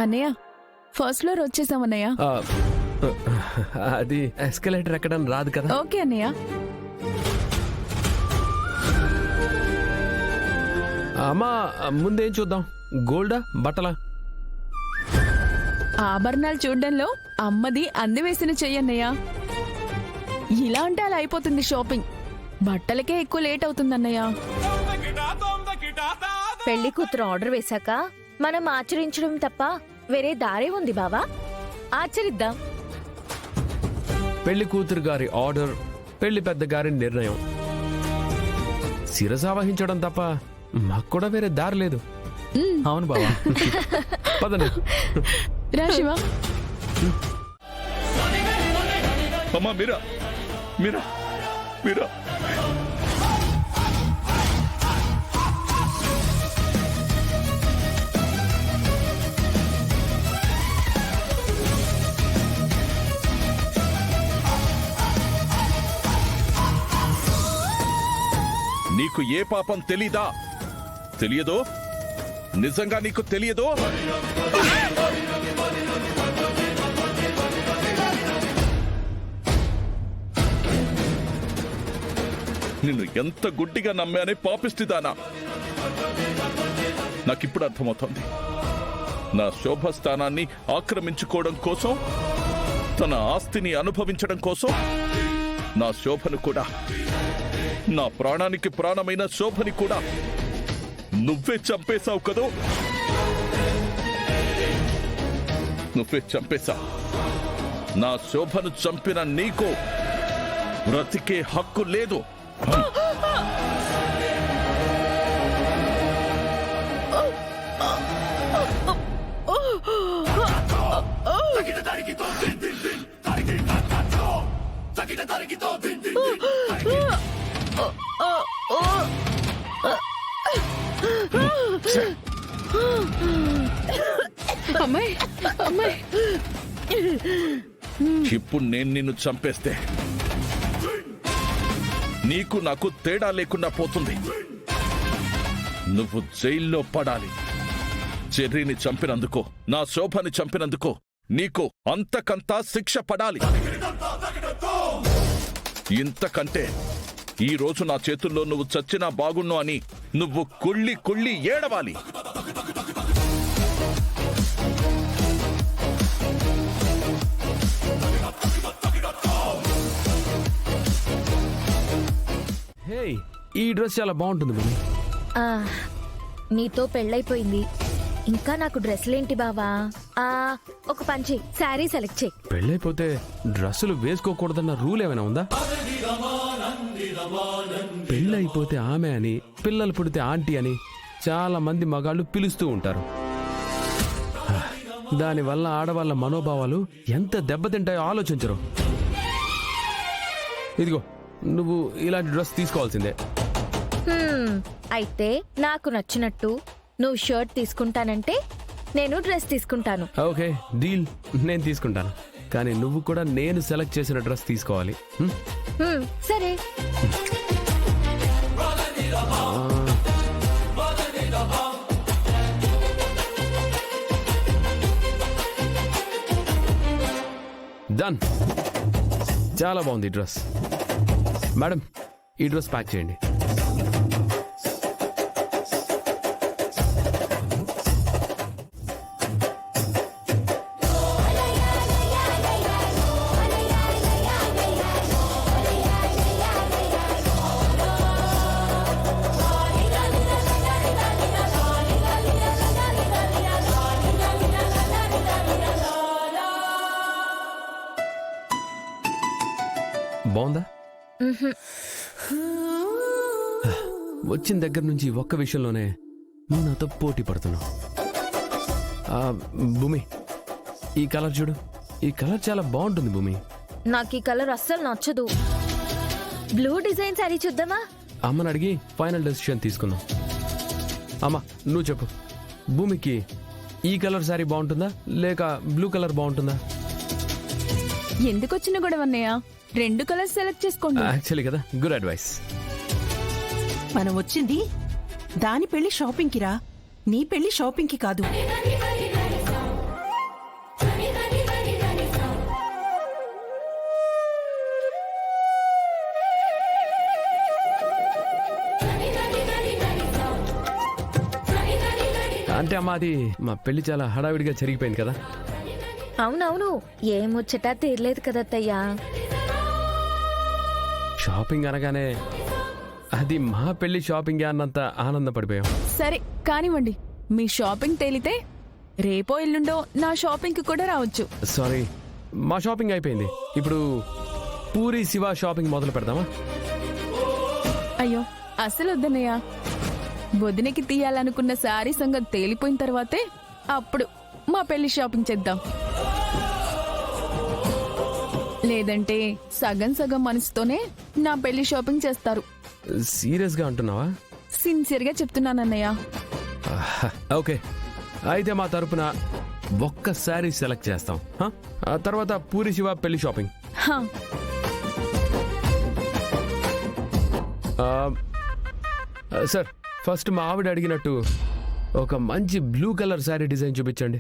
అన్నయ్య first floor వచ్చేసామన్నయ్య. అది escalator ఎక్కడం రాదు కదా. ఓకే అన్నయ్య. అమ్మా ముందేం చూద్దాం, గోల్డా బట్టలా? ఆభరణాలు చూడ్డంలో అమ్మది అందవేసిన చెయ్యన్నయ్య. ఇలా అంటే అలా అయిపోతుంది షాపింగ్. బట్టలకే ఎక్కువ లేట్ అవుతుందన్నయ్య. పెళ్లి కూతురు ఆర్డర్ వేశాక మనం ఆచరించడం తప్ప వేరే దారే ఉంది బావా. ఆచరిద్దాం. పెళ్లి కూతురు గారి ఆర్డర్, పెళ్లి పెద్ద గారి నిర్ణయం. శిరసావహించడం తప్ప మాకు కూడా వేరే దారి లేదు. అవును బావా. పదండి. రా శివ. అమ్మా మీరా మీరా మీరా నీకు ఏ పాపం తెలీదా? తెలియదో? నిజంగా నీకు తెలియదో? నిన్ను ఎంత గుడ్డిగా నమ్మానే పాపిష్టిదానా. నాకిప్పుడు అర్థమవుతోంది. నా శోభస్థానాన్ని ఆక్రమించుకోవడం కోసం, తన ఆస్తిని అనుభవించడం కోసం నా శోభను కూడా, నా ప్రాణానికి ప్రాణమైన శోభని కూడా నువ్వే చంపేశావు కదూ. నువ్వే చంపేశావు. నా శోభను చంపిన నీకు బ్రతికే హక్కు లేదు. అమ్మాయి అమ్మాయి, ఇప్పుడు నేను నిన్ను చంపేస్తే నీకు నాకు తేడా లేకుండా పోతుంది. నువ్వు జైల్లో పడాలి. చెర్రీని చంపినందుకో, నా శోభని చంపినందుకో నీకు అంతకంతా శిక్ష పడాలి. ఇంతకంటే ఈ రోజు నా చేతుల్లో నువ్వు చచ్చినా బాగుణ్ణు అని నువ్వు కుళ్ళి కుళ్ళి ఏడవాలి. హే, ఈ డ్రెస్ చాలా బాగుంటుంది భూమి. నీతో పెళ్ళైపోయింది, ఇంకా నాకు డ్రెస్సులేంటి బావా? ఒక పంచి శారీ సెలెక్ట్ చేయి. పెళ్ళైపోతే డ్రెస్సులు వేసుకోకూడదన్న రూల్ ఏమైనా ఉందా? పెళ్ళైపోతే ఆమె అని, పిల్లలు పుడితే ఆంటీ అని చాలా మంది మగాళ్ళు పిలుస్తూ ఉంటారు. దానివల్ల ఆడవాళ్ళ మనోభావాలు ఎంత దెబ్బతింటాయో ఆలోచించరు. ఇదిగో, నువ్వు ఇలాంటి డ్రెస్ తీసుకోవాల్సిందే. అయితే నాకు నచ్చినట్టు నువ్వు షర్ట్ తీసుకుంటానంటే నేను డ్రెస్ తీసుకుంటాను. ఓకే డీల్, నేను తీసుకుంటాను. కానీ నువ్వు కూడా నేను సెలెక్ట్ చేసిన డ్రెస్ తీసుకోవాలి. సరే. డన్. చాలా బాగుంది డ్రెస్. మేడం, ఈ డ్రెస్ ప్యాక్ చేయండి. బాగుందా? వచ్చిన దగ్గర నుంచి ఒక్క విషయంలోనే నువ్వు నాతో పోటీ పడుతున్నావు. భూమి, ఈ కలర్ చూడు. ఈ కలర్ చాలా బాగుంటుంది భూమి. నాకు ఈ కలర్ అస్సలు నచ్చదు. బ్లూ డిజైన్ సారీ చూద్దామా? అమ్మని అడిగి ఫైనల్ డెసిషన్ తీసుకుందాం. అమ్మా, నువ్వు చెప్పు, భూమికి ఈ కలర్ సారీ బాగుంటుందా లేక బ్లూ కలర్ బాగుంటుందా? ఎందుకొచ్చిన గొడవన్నయ్య? 2 కలర్స్ సెలెక్ట్ చేసుకోండి. యాక్చువల్లీ కదా, గుడ్ అడ్వైస్. మనం వచ్చింది దాని పెళ్లి షాపింగ్ కి రా, నీ పెళ్లి షాపింగ్ కి కాదు. అంటే అమ్మా అది మా పెళ్లి చాలా హడావిడిగా జరిగిపోయింది కదా. అవునవును, ఏ ముచ్చటా తీరలేదు కదా అత్తయ్యా. షాపింగ్ అనగానే అది మా పెళ్లి షాపింగ్ అన్నంత ఆనందపడిపోయాం. సరే కానివ్వండి, మీ షాపింగ్ తేలితే రేపో ఎల్లుండో నా షాపింగ్కి కూడా రావచ్చు. సారీ, మా షాపింగ్ అయిపోయింది. ఇప్పుడు పూరి శివ షాపింగ్ మొదలు పెడదామా? అయ్యో అసలు వద్దన్నయ్య, వదినకి తీయాలనుకున్న శారీ సంగతి తేలిపోయిన తర్వాతే అప్పుడు మా పెళ్లి షాపింగ్ చేద్దాం. లేదంటే సగం సగం మనసుతోనే నా పెళ్లి షాపింగ్ చేస్తారు. సీరియస్గా అంటున్నావా? సిన్సియర్గా చెప్తున్నానన్నయ్య. ఓకే, అయితే మా తరపున ఒక్క శారీ సెలెక్ట్ చేస్తాం. ఆ తర్వాత పూరి శివ పెళ్లి షాపింగ్. హా, సార్, ఫస్ట్ మా ఆవిడ అడిగినట్టు ఒక మంచి బ్లూ కలర్ శారీ డిజైన్ చూపించండి.